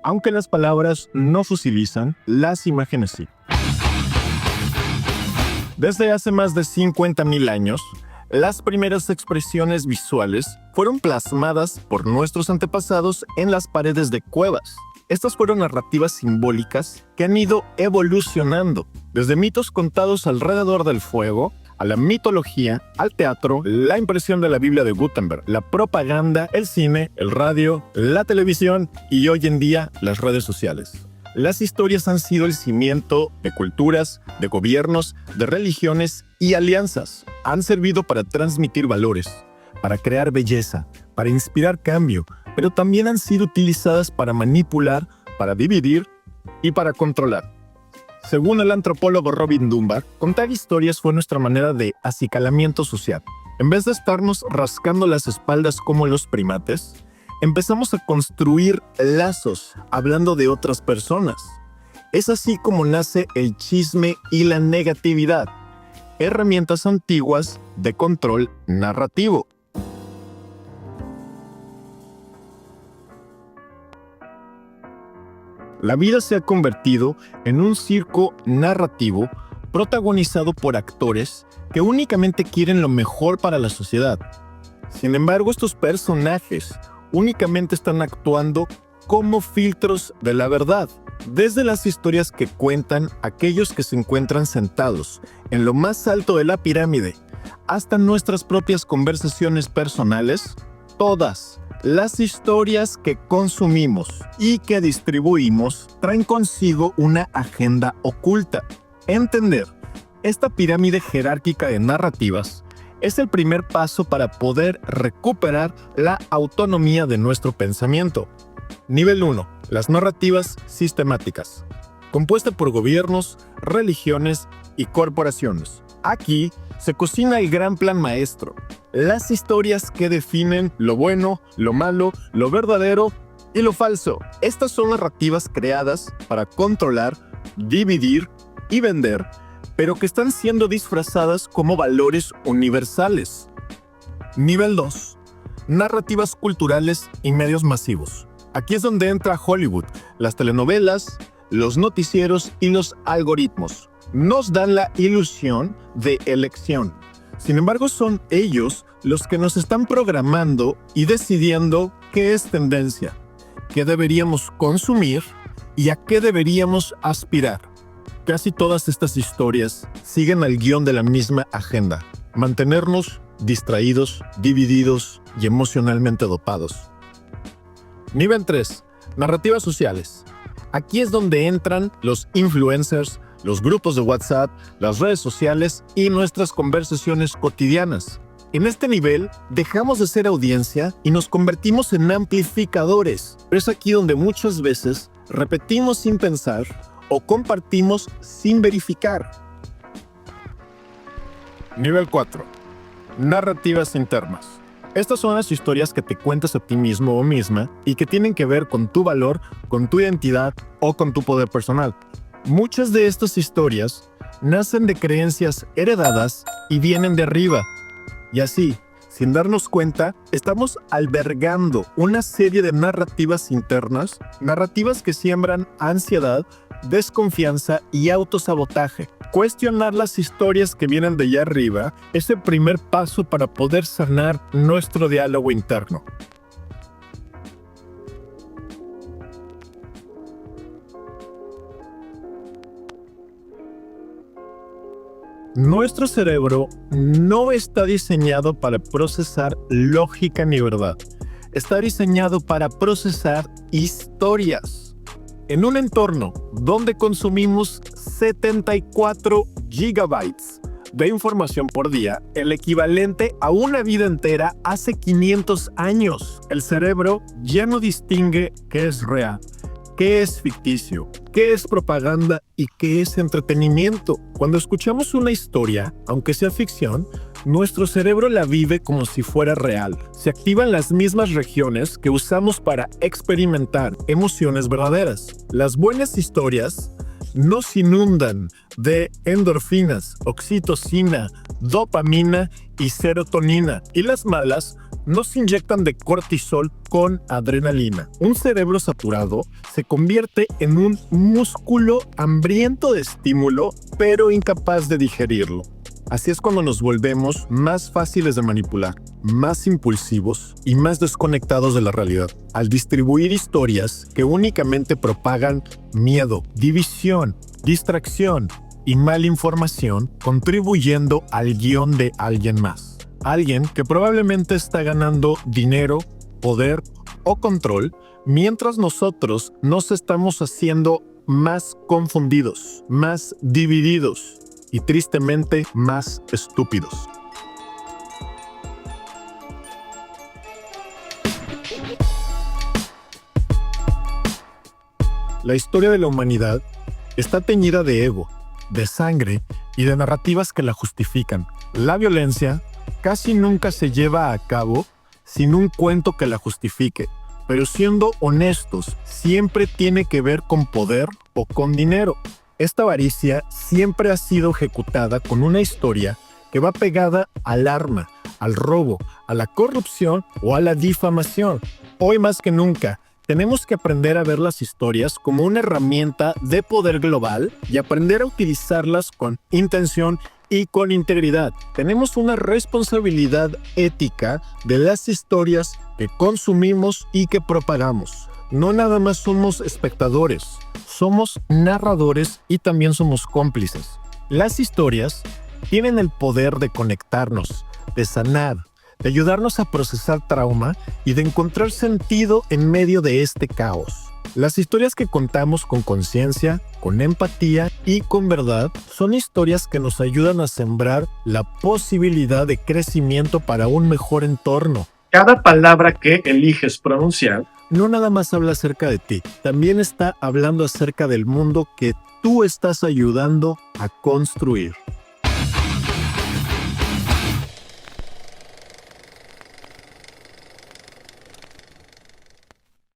Aunque las palabras no fusilizan, las imágenes sí. Desde hace más de 50.000 años, las primeras expresiones visuales fueron plasmadas por nuestros antepasados en las paredes de cuevas. Estas fueron narrativas simbólicas que han ido evolucionando, desde mitos contados alrededor del fuego, a la mitología, al teatro, la impresión de la Biblia de Gutenberg, la propaganda, el cine, el radio, la televisión y hoy en día las redes sociales. Las historias han sido el cimiento de culturas, de gobiernos, de religiones y alianzas. Han servido para transmitir valores, para crear belleza, para inspirar cambio, pero también han sido utilizadas para manipular, para dividir y para controlar. Según el antropólogo Robin Dunbar, contar historias fue nuestra manera de acicalamiento social. En vez de estarnos rascando las espaldas como los primates, empezamos a construir lazos hablando de otras personas. Es así como nace el chisme y la negatividad, herramientas antiguas de control narrativo. La vida se ha convertido en un circo narrativo protagonizado por actores que únicamente quieren lo mejor para la sociedad. Sin embargo, estos personajes únicamente están actuando como filtros de la verdad. Desde las historias que cuentan aquellos que se encuentran sentados en lo más alto de la pirámide, hasta nuestras propias conversaciones personales, todas las historias que consumimos y que distribuimos traen consigo una agenda oculta. Entender esta pirámide jerárquica de narrativas es el primer paso para poder recuperar la autonomía de nuestro pensamiento. Nivel 1. Las narrativas sistemáticas, compuesta por gobiernos, religiones y corporaciones. Aquí se cocina el gran plan maestro, las historias que definen lo bueno, lo malo, lo verdadero y lo falso. Estas son narrativas creadas para controlar, dividir y vender, pero que están siendo disfrazadas como valores universales. Nivel 2. Narrativas culturales y medios masivos. Aquí es donde entra Hollywood, las telenovelas, los noticieros y los algoritmos. Nos dan la ilusión de elección. Sin embargo, son ellos los que nos están programando y decidiendo qué es tendencia, qué deberíamos consumir y a qué deberíamos aspirar. Casi todas estas historias siguen al guión de la misma agenda: mantenernos distraídos, divididos y emocionalmente dopados. Nivel 3. Narrativas sociales. Aquí es donde entran los influencers, los grupos de WhatsApp, las redes sociales y nuestras conversaciones cotidianas. En este nivel, dejamos de ser audiencia y nos convertimos en amplificadores. Pero es aquí donde muchas veces repetimos sin pensar o compartimos sin verificar. Nivel 4. Narrativas internas. Estas son las historias que te cuentas a ti mismo o misma y que tienen que ver con tu valor, con tu identidad o con tu poder personal. Muchas de estas historias nacen de creencias heredadas y vienen de arriba. Y así, sin darnos cuenta, estamos albergando una serie de narrativas internas, narrativas que siembran ansiedad, desconfianza y autosabotaje. Cuestionar las historias que vienen de allá arriba es el primer paso para poder sanar nuestro diálogo interno. Nuestro cerebro no está diseñado para procesar lógica ni verdad. Está diseñado para procesar historias. En un entorno donde consumimos 74 gigabytes de información por día, el equivalente a una vida entera hace 500 años, el cerebro ya no distingue qué es real, qué es ficticio, qué es propaganda y qué es entretenimiento. Cuando escuchamos una historia, aunque sea ficción, nuestro cerebro la vive como si fuera real. Se activan las mismas regiones que usamos para experimentar emociones verdaderas. Las buenas historias nos inundan de endorfinas, oxitocina, dopamina y serotonina, y las malas nos inyectan de cortisol con adrenalina. Un cerebro saturado se convierte en un músculo hambriento de estímulo, pero incapaz de digerirlo. Así es cuando nos volvemos más fáciles de manipular, más impulsivos y más desconectados de la realidad. Al distribuir historias que únicamente propagan miedo, división, distracción y mala información, contribuyendo al guión de alguien más. Alguien que probablemente está ganando dinero, poder o control, mientras nosotros nos estamos haciendo más confundidos, más divididos y tristemente más estúpidos. La historia de la humanidad está teñida de ego, de sangre y de narrativas que la justifican. La violencia casi nunca se lleva a cabo sin un cuento que la justifique, pero siendo honestos, siempre tiene que ver con poder o con dinero. Esta avaricia siempre ha sido ejecutada con una historia que va pegada al arma, al robo, a la corrupción o a la difamación. Hoy más que nunca, tenemos que aprender a ver las historias como una herramienta de poder global y aprender a utilizarlas con intención y con integridad. Tenemos una responsabilidad ética de las historias que consumimos y que propagamos. No nada más somos espectadores, somos narradores y también somos cómplices. Las historias tienen el poder de conectarnos, de sanar, de ayudarnos a procesar trauma y de encontrar sentido en medio de este caos. Las historias que contamos con conciencia, con empatía y con verdad son historias que nos ayudan a sembrar la posibilidad de crecimiento para un mejor entorno. Cada palabra que eliges pronunciar no nada más habla acerca de ti, también está hablando acerca del mundo que tú estás ayudando a construir.